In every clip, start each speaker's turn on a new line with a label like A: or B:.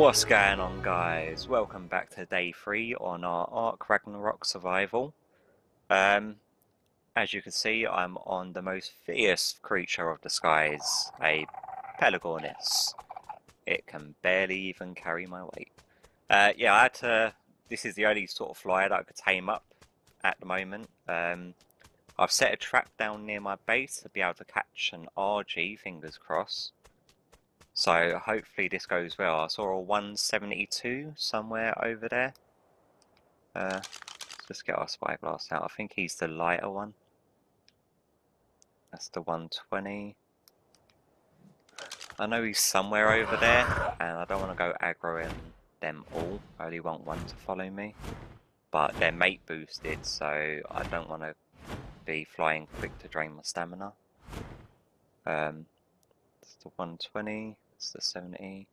A: What's going on, guys? Welcome back to day 3 on our ARK Ragnarok survival. As you can see, I'm on the most fierce creature of the skies, a Pelagornis. It can barely even carry my weight. Yeah, I had to. This is the only sort of flyer that I could tame up at the moment. I've set a trap down near my base to be able to catch an Argy, fingers crossed. So hopefully this goes well. I saw a 172 somewhere over there. Let's just get our spyglass out. I think he's the lighter one. That's the 120. I know he's somewhere over there, and I don't want to go aggroing them all. I only want one to follow me. But they're mate boosted, so I don't want to be flying quick to drain my stamina. It's the 120. It's the 70.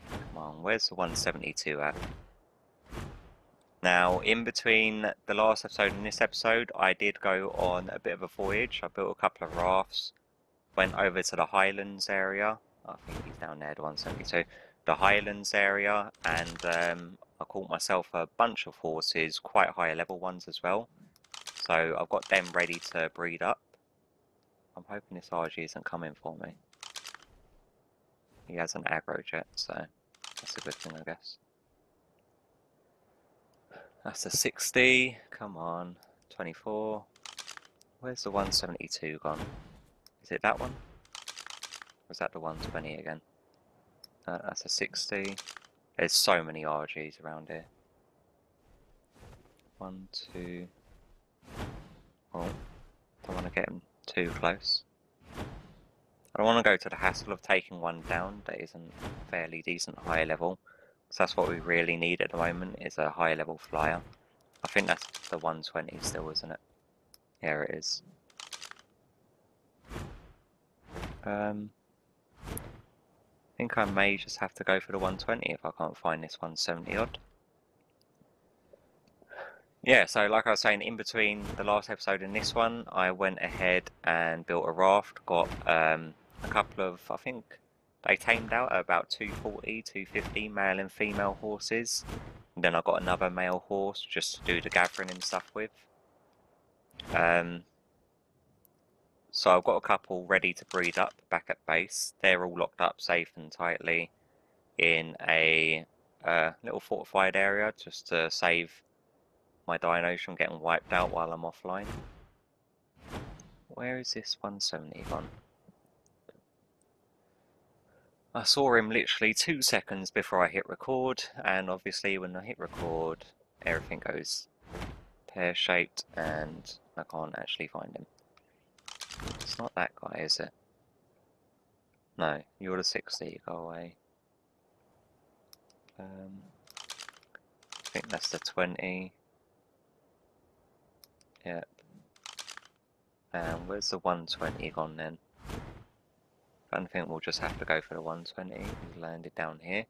A: Come on, where's the 172 at? Now, in between the last episode and this episode, I did go on a bit of a voyage. I built a couple of rafts, went over to the Highlands area. I think he's down there, the 172. The Highlands area, and I caught myself a bunch of horses, quite higher level ones as well. So I've got them ready to breed up. I'm hoping this Argy isn't coming for me. He has an Agro jet, so that's a good thing, I guess. That's a 60. Come on. 24. Where's the 172 gone? Is it that one? Or is that the 120 again? That's a 60. There's so many RGs around here. 1, 2. Oh, don't want to get him too close. I don't want to go to the hassle of taking one down that isn't fairly decent high level. So that's what we really need at the moment, is a high level flyer. I think that's the 120 still, isn't it? Here it is. I think I may just have to go for the 120 if I can't find this 170 odd. Yeah, so like I was saying, in between the last episode and this one, I went ahead and built a raft, got a couple of, I think they tamed out at about 240, 250 male and female horses. And then I got another male horse just to do the gathering and stuff with. So I've got a couple ready to breed up back at base. They're all locked up safe and tightly in a little fortified area just to save my dinos from getting wiped out while I'm offline. Where is this 170 gone? I saw him literally 2 seconds before I hit record, and obviously when I hit record everything goes pear-shaped and I can't actually find him. It's not that guy, is it? No, you're the 60, go away. I think that's the 20. Yep. And where's the 120 gone then? I think we'll just have to go for the 120. He's landed down here.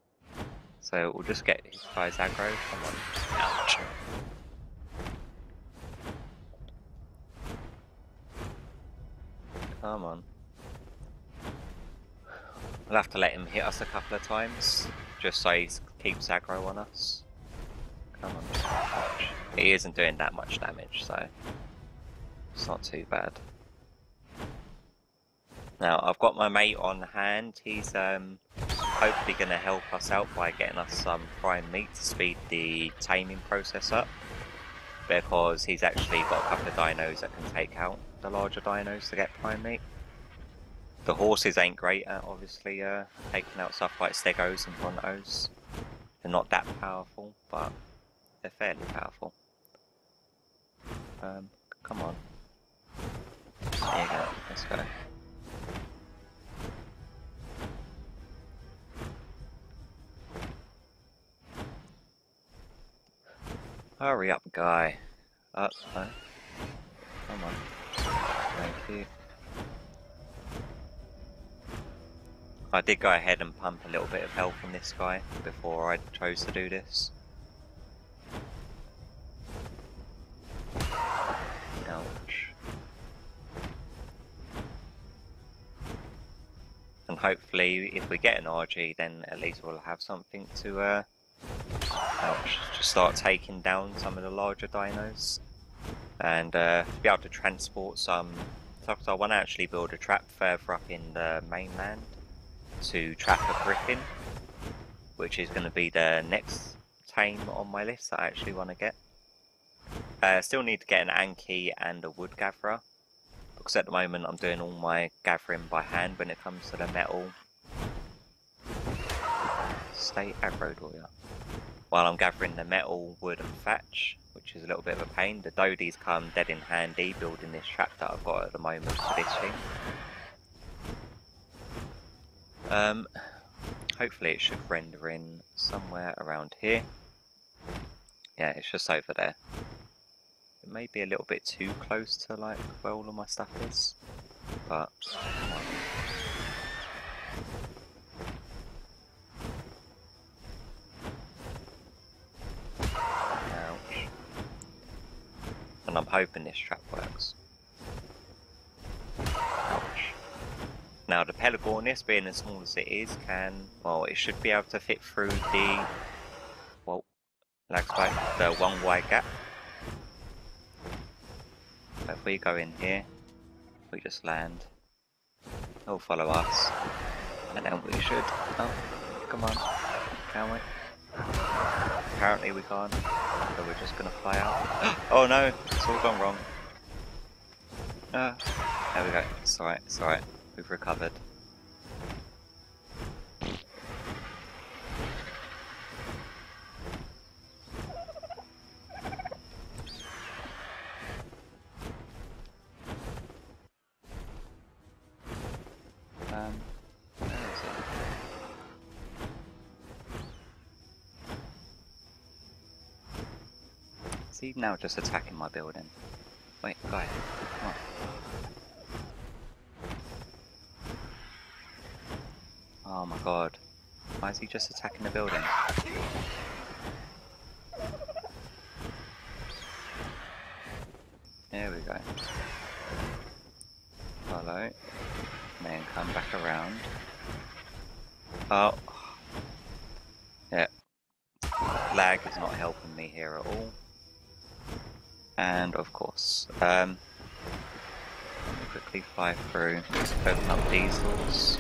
A: So we'll just get his guy's aggro. Come on. Ouch. Come on. We'll have to let him hit us a couple of times, just so he keeps aggro on us. Come on. He isn't doing that much damage, so it's not too bad. Now, I've got my mate on hand. He's hopefully going to help us out by getting us some prime meat to speed the taming process up, because he's actually got a couple of dinos that can take out the larger dinos to get prime meat. The horses ain't great at obviously taking out stuff like stegos and brontos. They're not that powerful, but they're fairly powerful. Come on. There you go, let's go. Hurry up, guy. No. Come on. Thank you. I did go ahead and pump a little bit of health from this guy before I chose to do this. Ouch. And hopefully if we get an Argy, then at least we'll have something to just start taking down some of the larger dinos. And be able to transport some. So I want to actually build a trap further up in the mainland to trap a griffin, which is going to be the next tame on my list that I actually want to get. Still need to get an Anki and a wood gatherer, because at the moment I'm doing all my gathering by hand when it comes to the metal. Stay aggro, Doya. While I'm gathering the metal, wood and thatch, which is a little bit of a pain. The Dodies come dead in handy building this trap that I've got at the moment for this thing. Hopefully it should render in somewhere around here. Yeah, it's just over there. It may be a little bit too close to like where all of my stuff is, but ouch. And I'm hoping this trap works. Ouch. Now the Pelagornis, being as small as it is, well, it should be able to fit through the, well, the one wide gap. So if we go in here, we just land, it'll follow us, and then we should, oh, come on, can we? Apparently we can't, so we're just gonna fly out. Oh no, it's all gone wrong. There we go, it's alright, we've recovered. Where is it? Is he now just attacking my building? Wait, guy, come on. Oh my god. Why is he just attacking the building? There we go. Follow. Then come back around. Oh. Yeah. Lag is not helping me here at all. And of course, quickly fly through, open up diesels.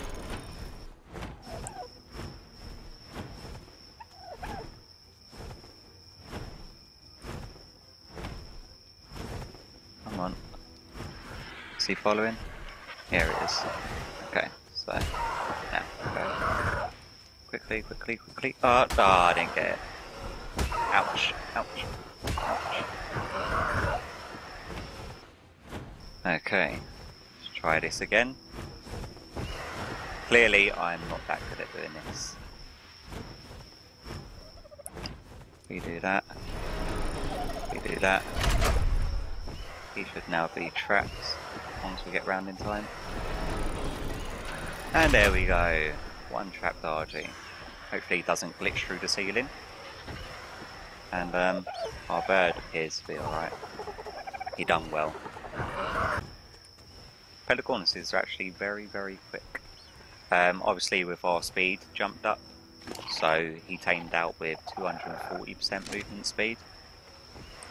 A: Come on. Is he following? Here it is. Okay, so now go. Quickly. Oh, I didn't get it. Ouch. Okay, let's try this again. Clearly, I'm not that good at doing this. We do that. He should now be trapped once we get round in time. And there we go. One trapped Argy. Hopefully he doesn't glitch through the ceiling. And our bird appears to be alright. He done well. Pelagornis are actually very quick. Obviously with our speed jumped up, so he tamed out with 240% movement speed.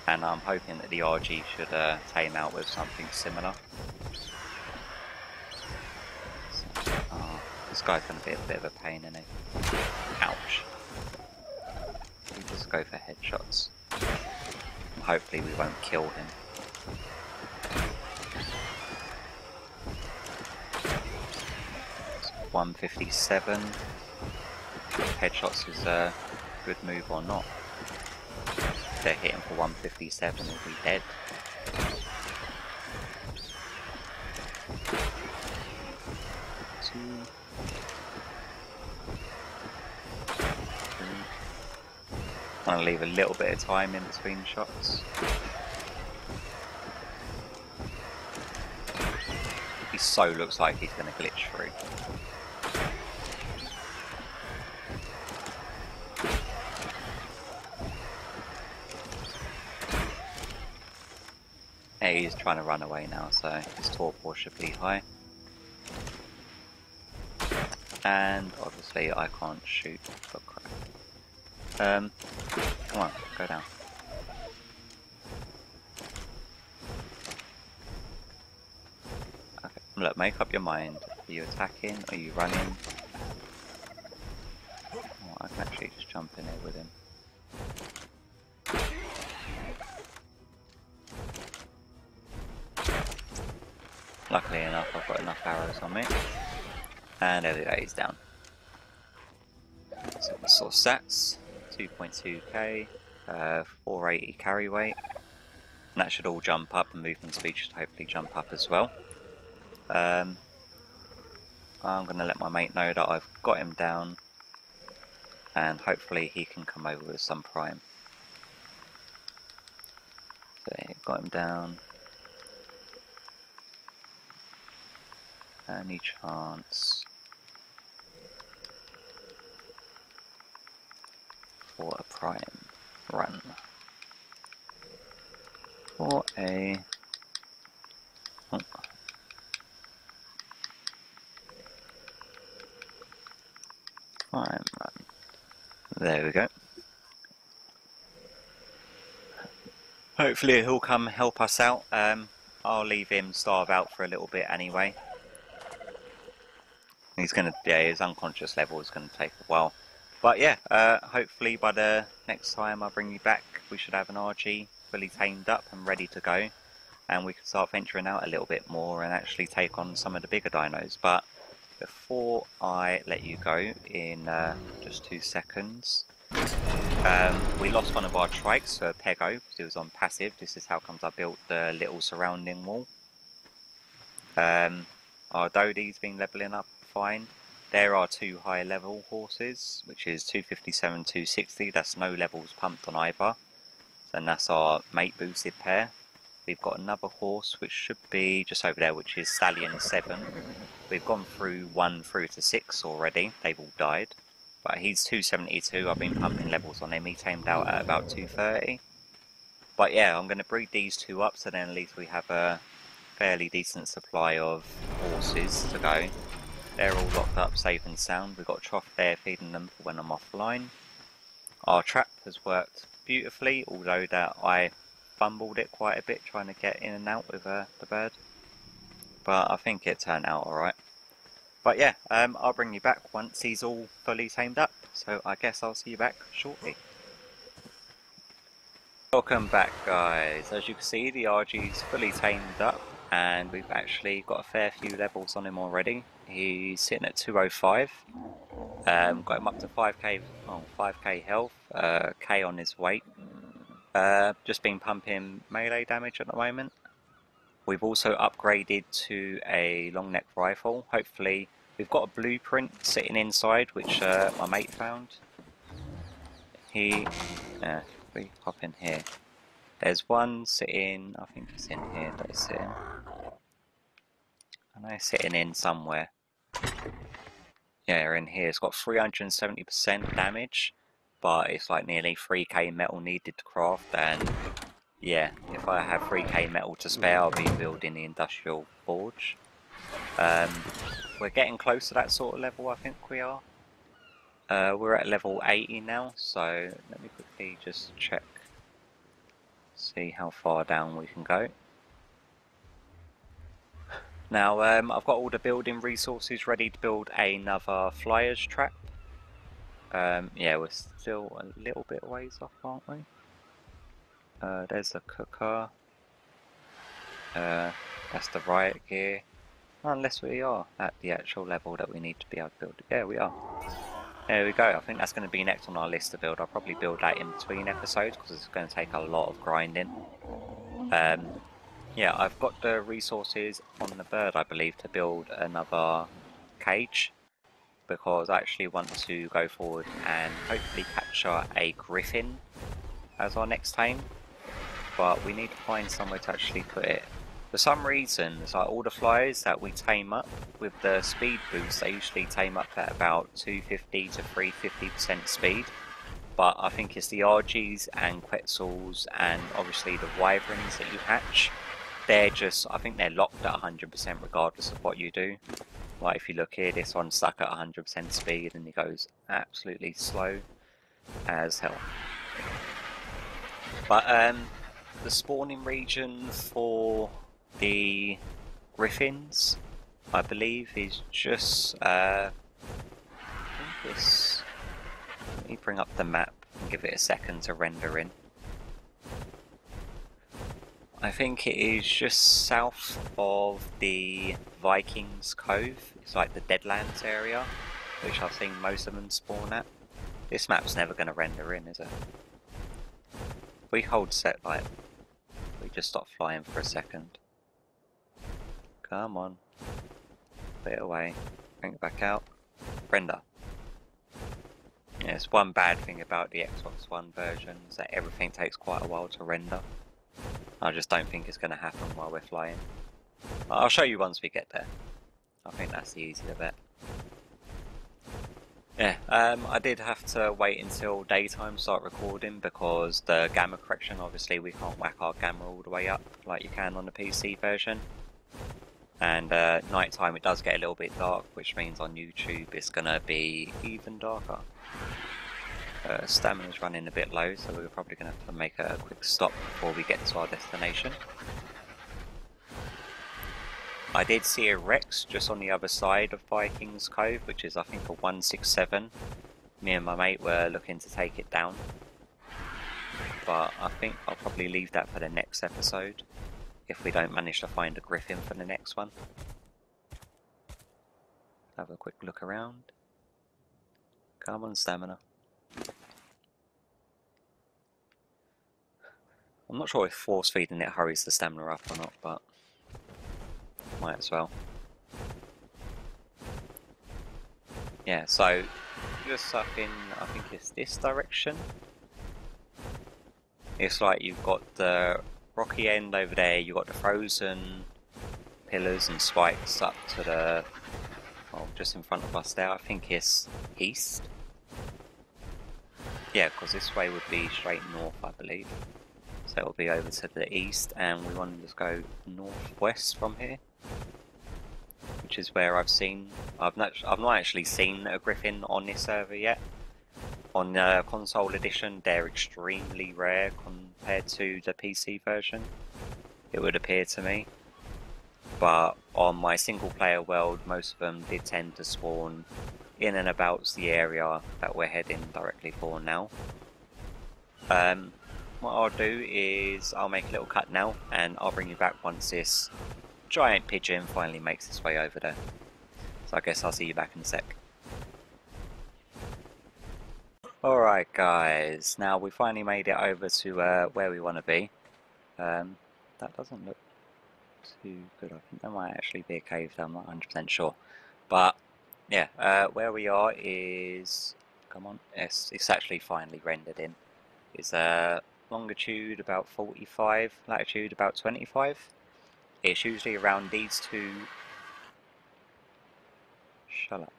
A: And I'm hoping that the Argy should tame out with something similar. Oh, this guy's going to be a bit of a pain, isn't he? Ouch. We just go for headshots. And hopefully we won't kill him. It's 157. If headshots is a good move or not. If they're hitting for 157, we'll be dead. I'm going to leave a little bit of time in between shots. He so looks like he's going to glitch through. Yeah, he's trying to run away now, so his torpor should be high. And obviously I can't shoot for crap. Come on, go down. Okay, look, make up your mind. Are you attacking? Are you running? Oh, I can actually just jump in here with him. Luckily enough, I've got enough arrows on me. And there we go, he's down. So the source stats, 2.2k, 480 carry weight. And that should all jump up, and movement speed should hopefully jump up as well. I'm going to let my mate know that I've got him down. And hopefully he can come over with some prime. So got him down. Any chance for a prime run? For a prime run. There we go. Hopefully he'll come help us out. I'll leave him starve out for a little bit anyway. He's gonna, yeah, his unconscious level is gonna take a while. But yeah, hopefully by the next time I bring you back, we should have an Argy fully tamed up and ready to go. And we can start venturing out a little bit more and actually take on some of the bigger dinos. But before I let you go, in just 2 seconds, we lost one of our trikes, Pego, because he was on passive. This is how comes I built the little surrounding wall. Our Dodie's been levelling up fine. There are 2 high level horses, which is 257, 260. That's no levels pumped on either. And that's our mate boosted pair. We've got another horse which should be just over there, which is Stallion 7. We've gone through 1 through to 6 already. They've all died. But he's 272. I've been pumping levels on him. He tamed out at about 230. But yeah, I'm going to breed these 2 up, so then at least we have a fairly decent supply of horses to go. They're all locked up safe and sound. We've got a trough there feeding them for when I'm offline. Our trap has worked beautifully, although that I fumbled it quite a bit trying to get in and out with the bird. But I think it turned out alright. But yeah, I'll bring you back once he's all fully tamed up. So I guess I'll see you back shortly. Welcome back, guys. As you can see, the Argy's fully tamed up. And we've actually got a fair few levels on him already. He's sitting at 205. Got him up to 5k health, K on his weight. Just been pumping melee damage at the moment. We've also upgraded to a long neck rifle. Hopefully, we've got a blueprint sitting inside, which my mate found. We hop in here. There's one sitting, I think it's in here that it's sitting. I know it's sitting in somewhere. Yeah, in here. It's got 370% damage, but it's like nearly 3k metal needed to craft, and yeah, if I have 3k metal to spare, I'll be building the industrial forge. We're getting close to that sort of level, I think we are. We're at level 80 now, so let me quickly just check. See how far down we can go. Now I've got all the building resources ready to build another flyer's trap. Yeah, we're still a little bit ways off, aren't we? There's a cooker. That's the riot gear. Unless we are at the actual level that we need to be able to build it. Yeah, we are. There we go. I think that's going to be next on our list to build. I'll probably build that in between episodes because it's going to take a lot of grinding. Yeah, I've got the resources on the bird, I believe, to build another cage, because I actually want to go forward and hopefully capture a griffin as our next tame. But we need to find somewhere to actually put it. For some reason, it's like all the flyers that we tame up with the speed boost, they usually tame up at about 250 to 350% speed. But I think it's the Argys and Quetzals and obviously the Wyverns that you hatch. They're just, I think they're locked at 100% regardless of what you do. Like if you look here, this one's stuck at 100% speed and it goes absolutely slow as hell. But the spawning region for the griffins, I believe, is just I think it's, let me bring up the map and give it a second to render in. I think it is just south of the Vikings Cove. It's like the Deadlands area, which I've seen most of them spawn at. This map's never going to render in, is it? If we hold set light, we just stop flying for a second. Come on. Put it away. Bring it back out. Render. Yeah, it's one bad thing about the Xbox One version, is that everything takes quite a while to render. I just don't think it's going to happen while we're flying. I'll show you once we get there. I think that's the easier bet. Yeah, I did have to wait until daytime to start recording because the gamma correction, obviously we can't whack our gamma all the way up like you can on the PC version. And nighttime it does get a little bit dark, which means on YouTube it's going to be even darker. Stamina's running a bit low, so we're probably going to have to make a quick stop before we get to our destination. I did see a Rex just on the other side of Vikings Cove, which is I think a 167. Me and my mate were looking to take it down, but I think I'll probably leave that for the next episode if we don't manage to find a griffin for the next one. Have a quick look around. Come on, stamina. I'm not sure if force feeding it hurries the stamina up or not, but might as well. Yeah, so just up in, I think it's this direction. It's like you've got the rocky end over there, you've got the frozen pillars and spikes up to the, well, just in front of us there. I think it's east. Yeah, because this way would be straight north, I believe. So it'll be over to the east, and we want to just go northwest from here, which is where I've seen. I've not actually seen a griffin on this server yet. On the console edition, they're extremely rare compared to the PC version, it would appear to me. But on my single player world, most of them did tend to spawn in and about the area that we're heading directly for now. What I'll do is I'll make a little cut now, and I'll bring you back once this giant pigeon finally makes its way over there. So I guess I'll see you back in a sec. Alright guys, now we finally made it over to where we want to be. That doesn't look too good. I think there might actually be a cave there, I'm not 100% sure. But yeah, where we are is, come on, it's actually finally rendered in. It's longitude about 45, latitude about 25. It's usually around these two. Shut up.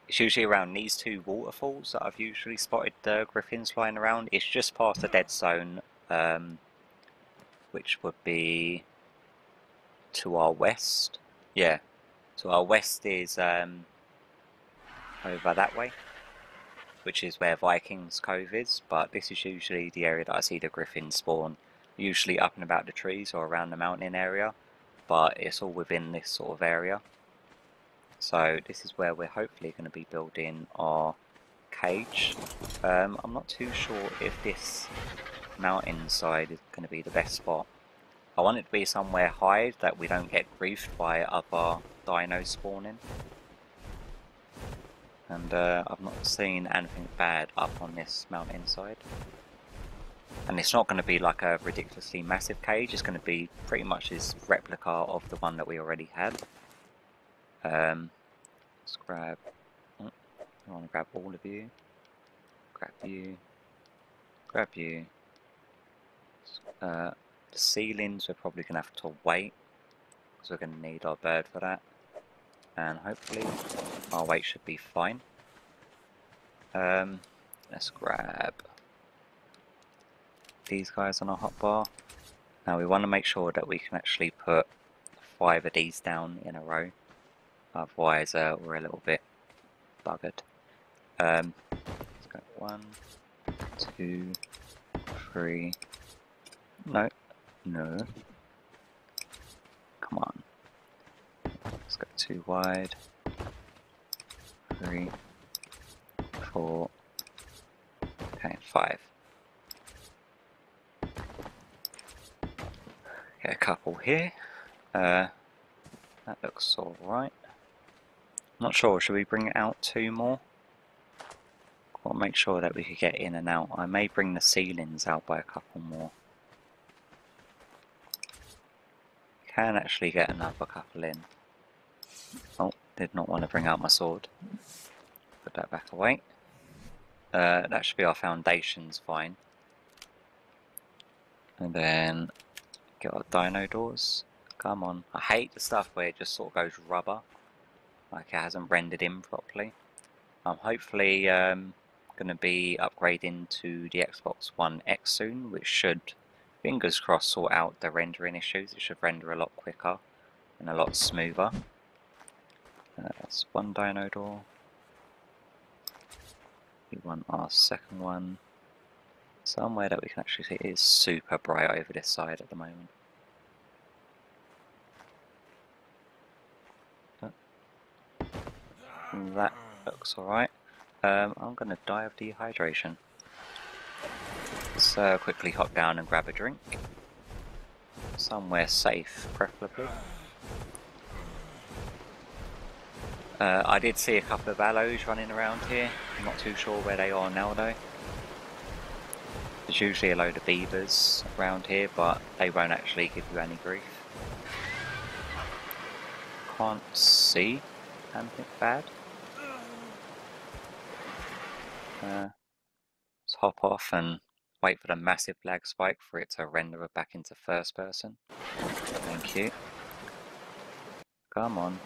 A: It's usually around these two waterfalls that I've usually spotted the griffins flying around. It's just past the dead zone, which would be to our west. Yeah, to our west is over that way, which is where Vikings Cove is, but this is usually the area that I see the griffins spawn, usually up and about the trees or around the mountain area, but it's all within this sort of area. So this is where we're hopefully going to be building our cage. I'm not too sure if this mountain side is going to be the best spot. I want it to be somewhere high that we don't get griefed by other dinos spawning. And I've not seen anything bad up on this mountainside. And it's not going to be like a ridiculously massive cage, it's going to be pretty much this replica of the one that we already had. Let's grab, I want to grab all of you, grab you, grab you. The ceilings we're probably going to have to wait, because we're going to need our bird for that. And hopefully our weight should be fine. Let's grab these guys on our hotbar. Now we want to make sure that we can actually put 5 of these down in a row. otherwise we're a little bit buggered. Let's go 1, 2, 3. No, no. Come on. Let's go 2 wide. 3, 4. Okay, 5. Get a couple here. That looks alright. Not sure, should we bring it out 2 more? I'll make sure that we could get in and out. I may bring the ceilings out by a couple more. Can actually get another couple in. Oh, did not want to bring out my sword. Put that back away. That should be our foundations fine. And then get our dino doors. Come on. I hate the stuff where it just sort of goes rubber. Like it hasn't rendered in properly. I'm hopefully going to be upgrading to the Xbox One X soon, which should, fingers crossed, sort out the rendering issues. It should render a lot quicker and a lot smoother. That's one dino door. We want our second one somewhere that we can actually see. It is super bright over this side at the moment. That looks alright. I'm going to die of dehydration. Let's quickly hop down and grab a drink. Somewhere safe, preferably. I did see a couple of aloes running around here. I'm not too sure where they are now though. There's usually a load of beavers around here, but they won't actually give you any grief. Can't see anything bad. Let's hop off and wait for the massive lag spike for it to render it back into first person. Thank you. Come on.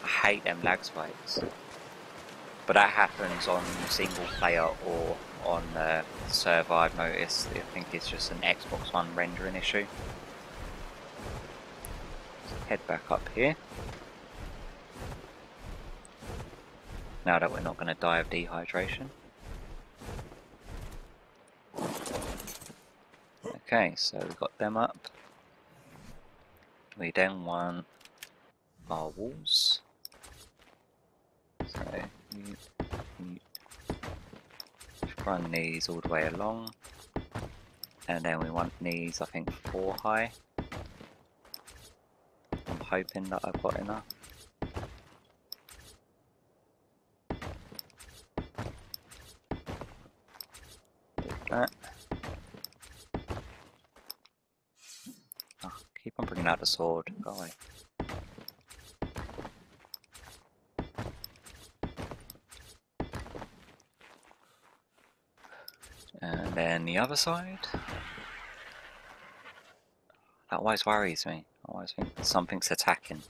A: I hate them lag spikes. But that happens on single player or on server, I've noticed. I think it's just an Xbox One rendering issue. Let's head back up here. Now that we're not going to die of dehydration. Okay, so we've got them up. We then want our walls. So you run these all the way along. And then we want these, I think, 4 high. I'm hoping that I've got enough. That. Oh, keep on bringing out the sword. Go away. And then the other side. That always worries me. I always think something's attacking.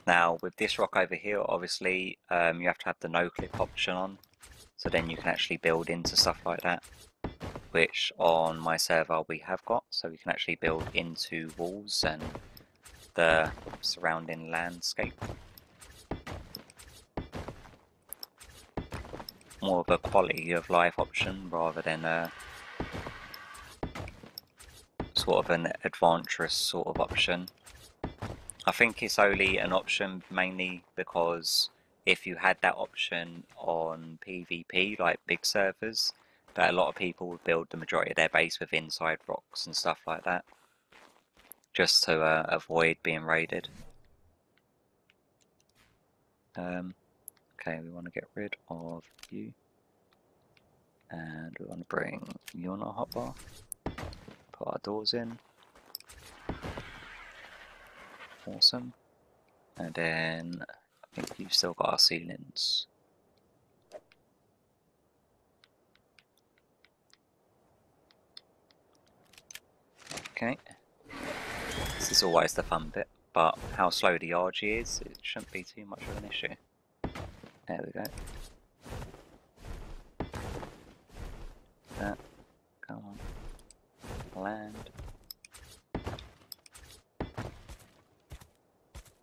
A: Now, with this rock over here, obviously, you have to have the no-clip option on. So then you can actually build into stuff like that, which on my server we have got, so we can actually build into walls and the surrounding landscape. More of a quality of life option rather than a sort of an adventurous sort of option. I think it's only an option mainly because if you had that option on PvP, like big servers, that a lot of people would build the majority of their base with inside rocks and stuff like that, just to avoid being raided. Okay, we want to get rid of you, and we want to bring you on our hotbar, put our doors in, awesome, and then I think you've still got our ceilings. Okay, this is always the fun bit, but how slow the Argy is, it shouldn't be too much of an issue. There we go. That, come on, land.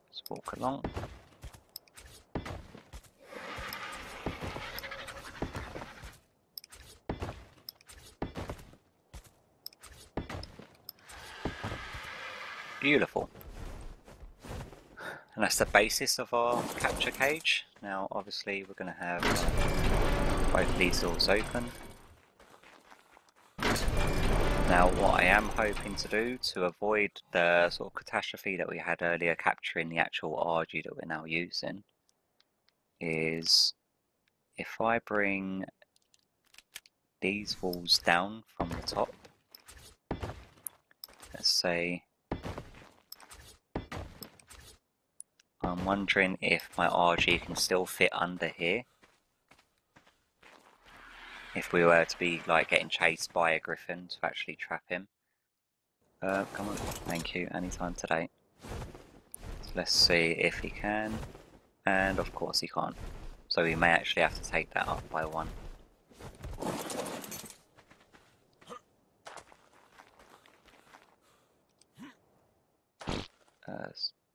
A: Let's walk along. Beautiful. And that's the basis of our capture cage. Now obviously we're going to have both these doors open. Now what I am hoping to do to avoid the sort of catastrophe that we had earlier capturing the actual Argy that we're now using is if I bring these walls down from the top, let's say, I'm wondering if my RG can still fit under here. If we were to be like getting chased by a griffin to actually trap him. Come on, thank you, anytime today. So let's see if he can, and of course he can't. So we may actually have to take that up by one.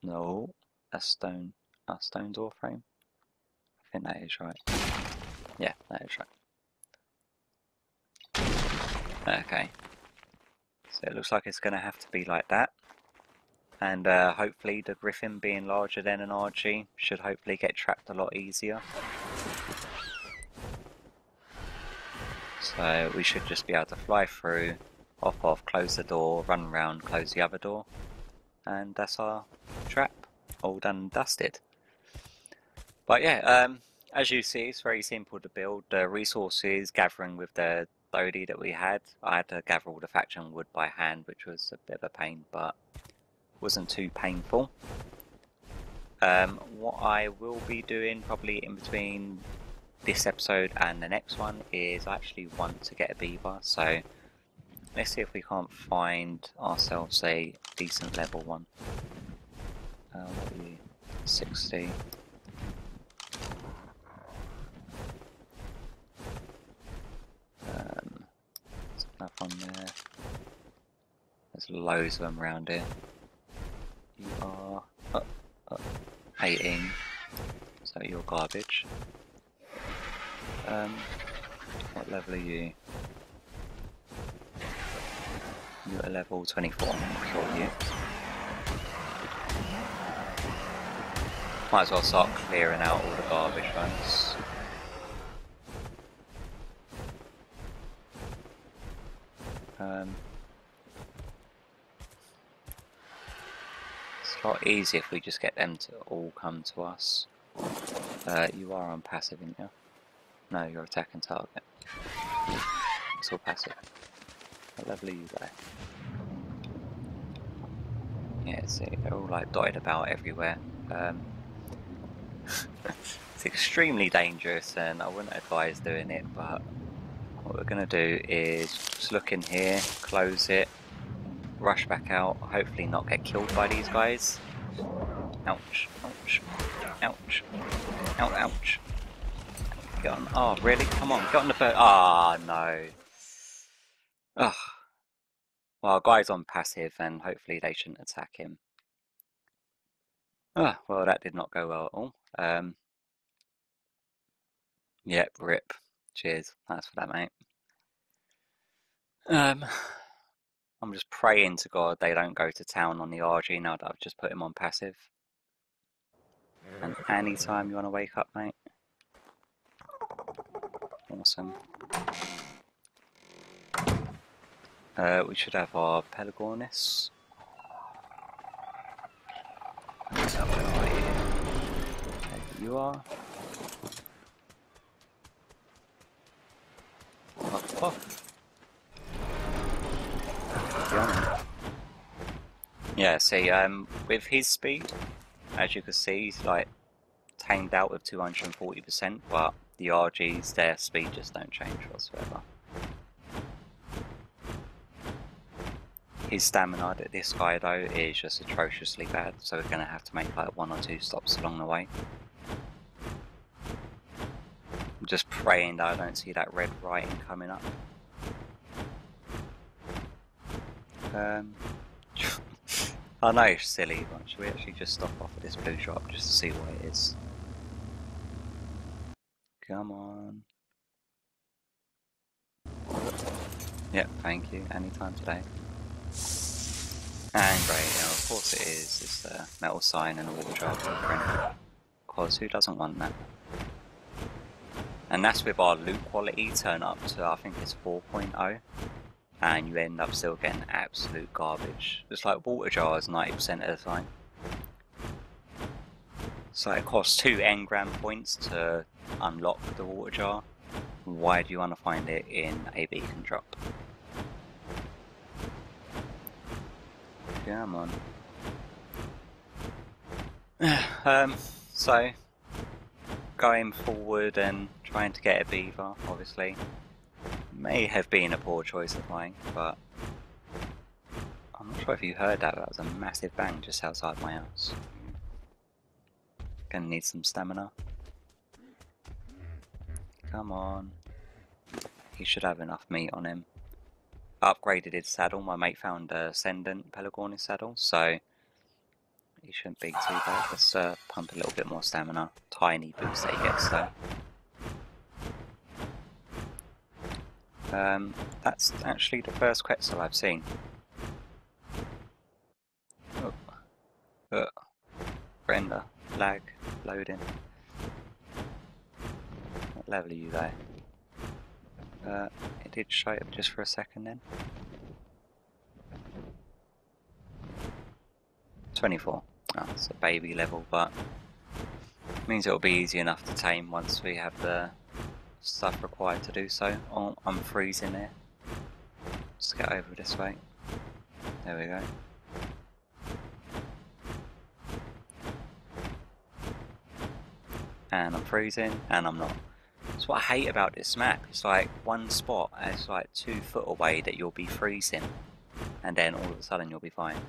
A: No, a stone door frame. I think that is right. Yeah, that is right. Okay. So it looks like it's going to have to be like that. And hopefully the griffin being larger than an Argy should hopefully get trapped a lot easier. So we should just be able to fly through, hop off, close the door, run around, close the other door. And that's our trap, all done and dusted. But yeah, as you see, it's very simple to build. The resources gathering with the Dodie that we had, I had to gather all the faction wood by hand, which was a bit of a pain, but wasn't too painful. What I will be doing probably in between this episode and the next one is I actually want to get a beaver, so let's see if we can't find ourselves a decent level one. What are you? 60. There's enough on there. There's loads of them around here. You are 18, so you're garbage. What level are you? You're at level 24, I'll kill you. Might as well start clearing out all the garbage ones. It's a lot easier if we just get them to all come to us. You are on passive, aren't you? No, you're attacking target. It's all passive. What level are you there? Yeah, see, they're all like dotted about everywhere. It's extremely dangerous and I wouldn't advise doing it, but what we're going to do is just look in here, close it, rush back out, hopefully not get killed by these guys. Ouch, ouch, ouch, ouch, ouch. Get on. Oh, really? Come on, get on the first. Ah, no. Ugh. Well, guy's on passive and hopefully they shouldn't attack him. Ah, well, that did not go well at all. Yep, rip. Cheers. Thanks for that, mate. I'm just praying to God they don't go to town on the RG now that I've just put him on passive. And anytime you want to wake up, mate. Awesome. We should have our Pelagornis. Where are you? Okay, you are. Pop, pop. Yeah, see, with his speed, as you can see, he's like tamed out with 240%, but the RGs, their speed just don't change whatsoever. His stamina, this guy though, is just atrociously bad, so we're going to have to make like 1 or 2 stops along the way. I'm just praying that I don't see that red writing coming up. I know it's silly, but should we actually just stop off at this blue drop just to see what it is? Come on. Yep, thank you. Anytime today. And great, yeah, of course it is. It's the metal sign and a water jar footprint. Of course, who doesn't want that? And that's with our loot quality turn up to, I think it's 4.0. And you end up still getting absolute garbage. It's like water jars 90% of the time. So it costs 2 engram points to unlock the water jar. Why do you want to find it in a beacon drop? Come on. So going forward and trying to get a beaver, obviously, may have been a poor choice of mine, but I'm not sure if you heard that. That was a massive bang just outside my house. Gonna need some stamina. Come on. He should have enough meat on him. Upgraded his saddle. My mate found a Ascendant Pelagornis saddle, so he shouldn't be too bad. Let's pump a little bit more stamina. Tiny boost that he gets though. That's actually the first Quetzal I've seen. Oh. Render. Lag. Loading. What level are you there? It did show up just for a second then. 24. Oh, it's a baby level, but it means it'll be easy enough to tame once we have the stuff required to do so. Oh, I'm freezing there. Let's get over this way. There we go. And I'm freezing, and I'm not. That's what I hate about this map. It's like one spot, and it's like 2 foot away that you'll be freezing, and then all of a sudden you'll be fine.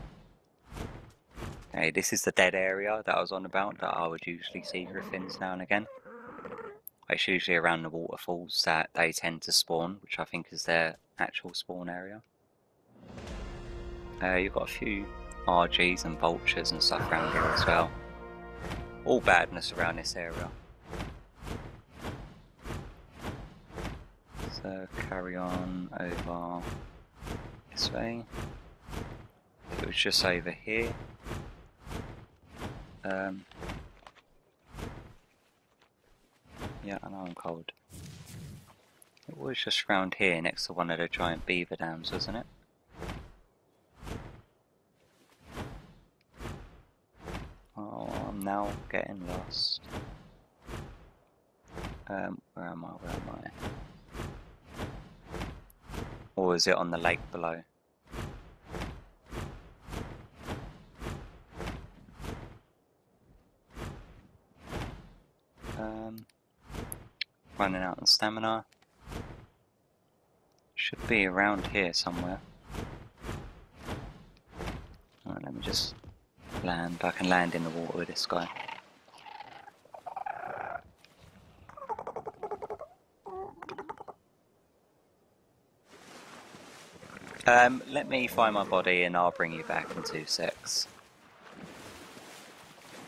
A: Okay, this is the dead area that I was on about, that I would usually see griffins now and again. It's usually around the waterfalls that they tend to spawn, which I think is their actual spawn area. You've got a few Argies and vultures and stuff around here as well. All badness around this area. So carry on over this way. It was just over here. Yeah, I know I'm cold. It was just around here next to one of the giant beaver dams, wasn't it? Oh, I'm now getting lost. Where am I? Where am I? Or is it on the lake below? Running out of stamina. Should be around here somewhere. Alright, let me just land. I can land in the water with this guy. Let me find my body and I'll bring you back in 2 secs.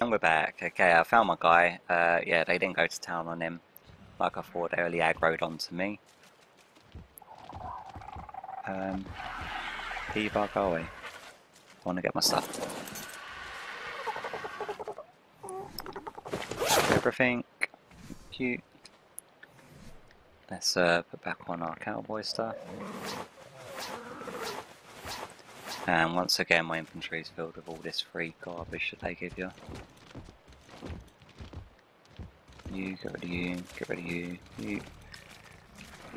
A: And we're back. Okay, I found my guy. Yeah, they didn't go to town on him. Like I thought, they only aggroed onto me. Beaver, go away. I want to get my stuff. Everything. Cute. Let's put back on our cowboy stuff. And once again my inventory is filled with all this free garbage that they give you. You, get rid of you, get rid of you,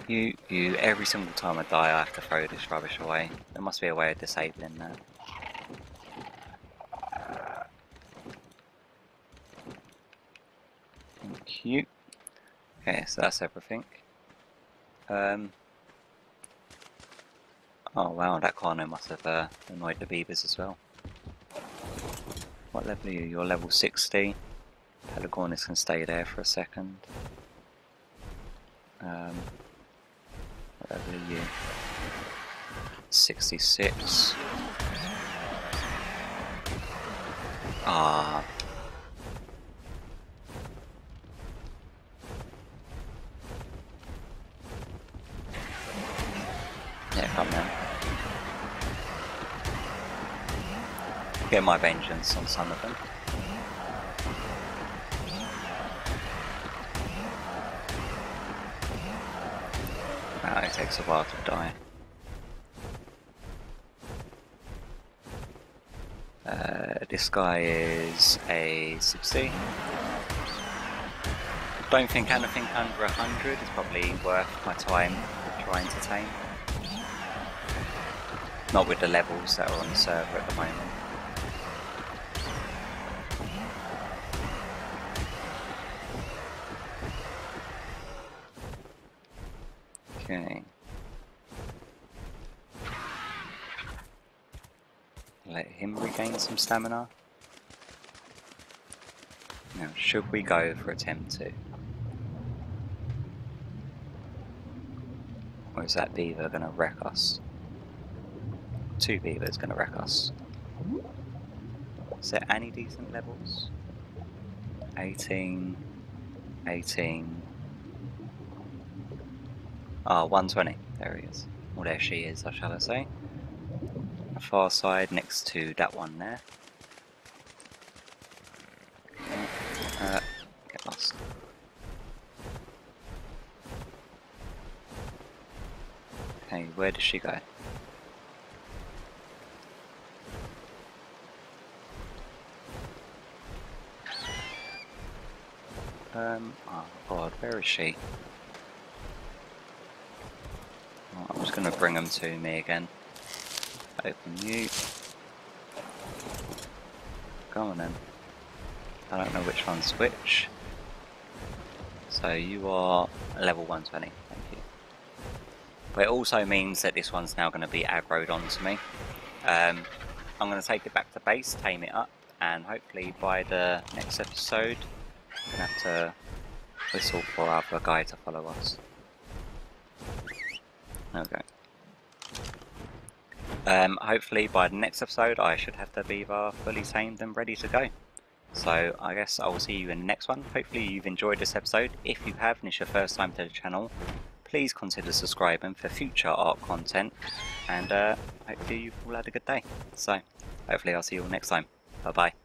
A: you. Every single time I die I have to throw this rubbish away. There must be a way of disabling that. Thank you. Okay, so that's everything. Oh wow, that corner must have annoyed the beavers as well. What level are you? You're level 60. Pelagornis can stay there for a second. What level are you? 66. Ah. Yeah, come on. Get my vengeance on some of them. Ah, it takes a while to die. This guy is a 60. Don't think anything under 100 is probably worth my time trying to tame. Not with the levels that are on the server at the moment. Okay. Let him regain some stamina. Now, should we go for attempt 2? Or is that beaver going to wreck us? 2 beavers going to wreck us. Is there any decent levels? 18, 18. Ah, 120. There he is. Well, there she is, shall I say. Far side next to that one there. Get lost. Okay, where does she go? Oh god, where is she? Oh, I'm just gonna bring them to me again. Open you. Go on then. I don't know which one's which. So you are level 120, thank you. But it also means that this one's now going to be aggroed onto me. I'm going to take it back to base, tame it up, and hopefully by the next episode, I'm going to have to whistle for our other guy to follow us. Okay. Hopefully by the next episode I should have the beaver fully tamed and ready to go. So I guess I will see you in the next one. Hopefully you've enjoyed this episode. If you have and it's your first time to the channel, please consider subscribing for future ARK content, and hopefully you've all had a good day. So hopefully I'll see you all next time. Bye bye.